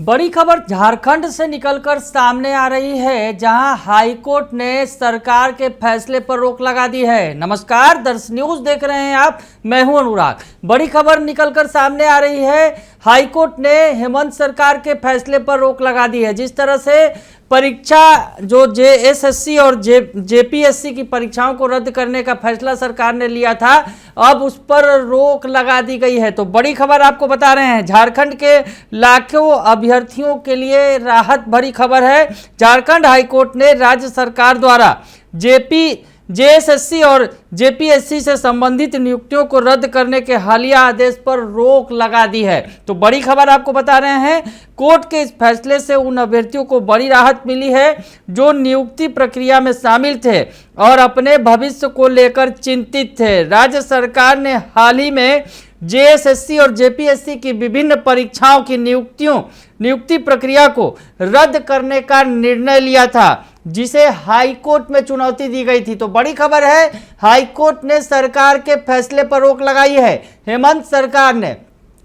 बड़ी खबर झारखंड से निकलकर सामने आ रही है, जहां हाईकोर्ट ने सरकार के फैसले पर रोक लगा दी है। नमस्कार, दर्श न्यूज देख रहे हैं आप, मैं हूं अनुराग। बड़ी खबर निकलकर सामने आ रही है, हाईकोर्ट ने हेमंत सरकार के फैसले पर रोक लगा दी है। जिस तरह से परीक्षा जो जेएसएससी और जेपीएससी की परीक्षाओं को रद्द करने का फैसला सरकार ने लिया था, अब उस पर रोक लगा दी गई है। तो बड़ी खबर आपको बता रहे हैं, झारखंड के लाखों अभ्यर्थियों के लिए राहत भरी खबर है। झारखंड हाईकोर्ट ने राज्य सरकार द्वारा जेएसएससी और जेपीएससी से संबंधित नियुक्तियों को रद्द करने के हालिया आदेश पर रोक लगा दी है। तो बड़ी खबर आपको बता रहे हैं, कोर्ट के इस फैसले से उन अभ्यर्थियों को बड़ी राहत मिली है जो नियुक्ति प्रक्रिया में शामिल थे और अपने भविष्य को लेकर चिंतित थे। राज्य सरकार ने हाल ही में जेएसएससी और जेपीएससी की विभिन्न परीक्षाओं की नियुक्ति प्रक्रिया को रद्द करने का निर्णय लिया था, जिसे हाईकोर्ट में चुनौती दी गई थी। तो बड़ी खबर है, हाईकोर्ट ने सरकार के फैसले पर रोक लगाई है। हेमंत सरकार ने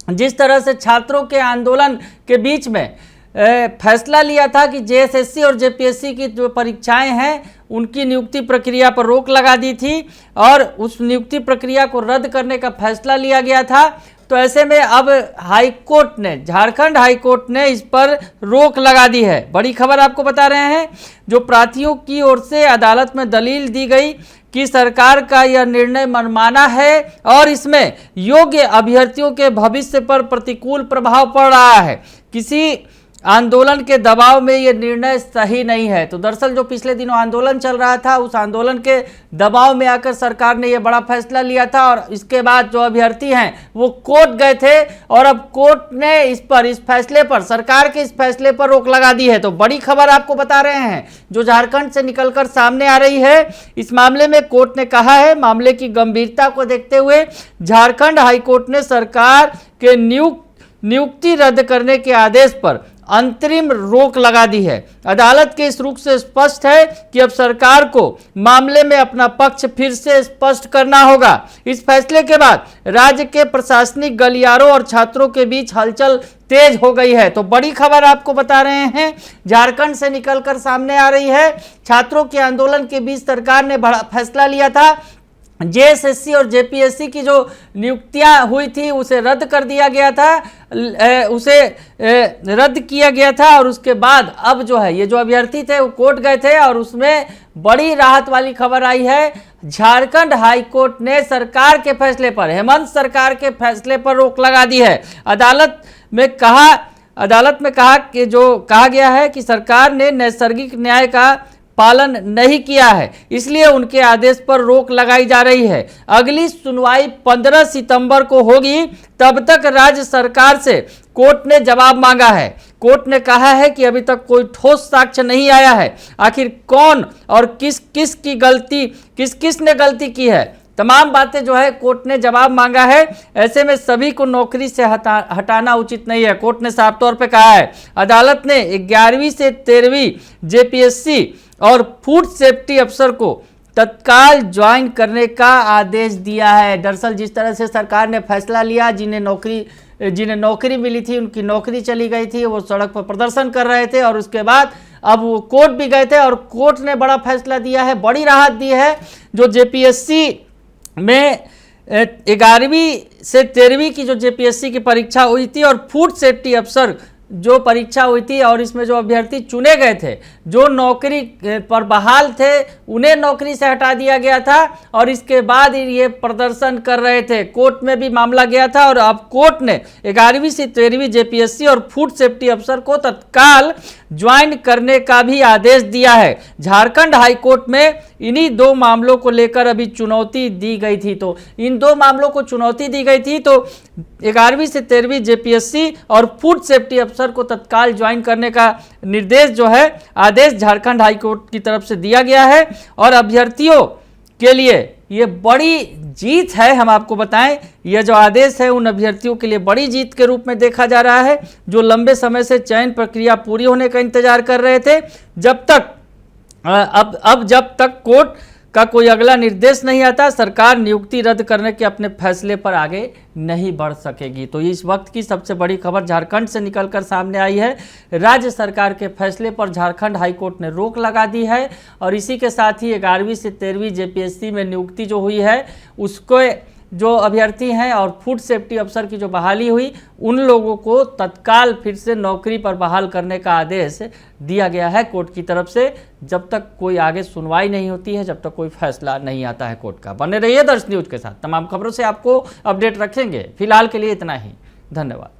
जिस तरह से छात्रों के आंदोलन के बीच में फैसला लिया था कि जेएसएससी और जेपीएससी की जो परीक्षाएं हैं उनकी नियुक्ति प्रक्रिया पर रोक लगा दी थी और उस नियुक्ति प्रक्रिया को रद्द करने का फैसला लिया गया था। तो ऐसे में अब हाईकोर्ट ने, झारखंड हाईकोर्ट ने इस पर रोक लगा दी है। बड़ी खबर आपको बता रहे हैं, जो प्रार्थियों की ओर से अदालत में दलील दी गई कि सरकार का यह निर्णय मनमाना है और इसमें योग्य अभ्यर्थियों के भविष्य पर प्रतिकूल प्रभाव पड़ रहा है। किसी आंदोलन के दबाव में ये निर्णय सही नहीं है। तो दरअसल जो पिछले दिनों आंदोलन चल रहा था, उस आंदोलन के दबाव में आकर सरकार ने ये बड़ा फैसला लिया था और इसके बाद जो अभ्यर्थी हैं वो कोर्ट गए थे और अब कोर्ट ने इस फैसले पर, सरकार के इस फैसले पर रोक लगा दी है। तो बड़ी खबर आपको बता रहे हैं, जो झारखंड से निकलकर सामने आ रही है। इस मामले में कोर्ट ने कहा है, मामले की गंभीरता को देखते हुए झारखंड हाईकोर्ट ने सरकार के नियुक्ति रद्द करने के आदेश पर अंतरिम रोक लगा दी है। अदालत के इस रुख से स्पष्ट है कि अब सरकार को मामले में अपना पक्ष फिर से स्पष्ट करना होगा। इस फैसले के बाद राज्य के प्रशासनिक गलियारों और छात्रों के बीच हलचल तेज हो गई है। तो बड़ी खबर आपको बता रहे हैं, झारखंड से निकलकर सामने आ रही है। छात्रों के आंदोलन के बीच सरकार ने बड़ा फैसला लिया था। जेएसएससी और जेपीएससी की जो नियुक्तियां हुई थी उसे रद्द कर दिया गया था, रद्द किया गया था और उसके बाद अब जो है ये जो अभ्यर्थी थे वो कोर्ट गए थे और उसमें बड़ी राहत वाली खबर आई है। झारखंड हाईकोर्ट ने सरकार के फैसले पर, हेमंत सरकार के फैसले पर रोक लगा दी है। अदालत में कहा कि जो कहा गया है कि सरकार ने नैसर्गिक न्याय का पालन नहीं किया है, इसलिए उनके आदेश पर रोक लगाई जा रही है। अगली सुनवाई 15 सितंबर को होगी। तब तक राज्य सरकार से कोर्ट ने जवाब मांगा है। कोर्ट ने कहा है कि अभी तक कोई ठोस साक्ष्य नहीं आया है, आखिर कौन और किसने गलती की है, तमाम बातें जो है कोर्ट ने जवाब मांगा है। ऐसे में सभी को नौकरी से हटाना उचित नहीं है, कोर्ट ने साफ तौर पे कहा है। अदालत ने 11वीं से 13वीं जेपीएससी और फूड सेफ्टी अफसर को तत्काल ज्वाइन करने का आदेश दिया है। दरअसल जिस तरह से सरकार ने फैसला लिया, जिन्हें नौकरी मिली थी उनकी नौकरी चली गई थी, वो सड़क पर प्रदर्शन कर रहे थे और उसके बाद अब वो कोर्ट भी गए थे और कोर्ट ने बड़ा फैसला दिया है, बड़ी राहत दी है। जो जेपीएससी में 11वीं से 13वीं की जो जेपीएससी की परीक्षा हुई थी और फूड सेफ्टी अफसर जो परीक्षा हुई थी और इसमें जो अभ्यर्थी चुने गए थे, जो नौकरी पर बहाल थे, उन्हें नौकरी से हटा दिया गया था और इसके बाद ये प्रदर्शन कर रहे थे। कोर्ट में भी मामला गया था और अब कोर्ट ने 11वीं से 13वीं जेपीएससी और फूड सेफ्टी अफसर को तत्काल ज्वाइन करने का भी आदेश दिया है। झारखंड हाईकोर्ट में इन्हीं दो मामलों को लेकर अभी चुनौती दी गई थी। तो इन दो मामलों को चुनौती दी गई थी, तो 11वीं से 13वीं जेपीएससी और फूड सेफ्टी अफसर को तत्काल ज्वाइन करने का निर्देश जो है, आदेश झारखंड हाईकोर्ट की तरफ से दिया गया है और अभ्यर्थियों के लिए ये बड़ी जीत है। हम आपको बताएं, यह जो आदेश है उन अभ्यर्थियों के लिए बड़ी जीत के रूप में देखा जा रहा है जो लंबे समय से चयन प्रक्रिया पूरी होने का इंतजार कर रहे थे। जब तक कोर्ट का कोई अगला निर्देश नहीं आता, सरकार नियुक्ति रद्द करने के अपने फैसले पर आगे नहीं बढ़ सकेगी। तो इस वक्त की सबसे बड़ी खबर झारखंड से निकलकर सामने आई है। राज्य सरकार के फैसले पर झारखंड हाईकोर्ट ने रोक लगा दी है और इसी के साथ ही 11वीं से 13वीं जेपीएससी में नियुक्ति जो हुई है उसको जो अभ्यर्थी हैं और फूड सेफ्टी अफसर की जो बहाली हुई, उन लोगों को तत्काल फिर से नौकरी पर बहाल करने का आदेश दिया गया है कोर्ट की तरफ से, जब तक कोई आगे सुनवाई नहीं होती है, जब तक कोई फैसला नहीं आता है कोर्ट का। बने रहिए दर्श न्यूज के साथ, तमाम खबरों से आपको अपडेट रखेंगे। फिलहाल के लिए इतना ही, धन्यवाद।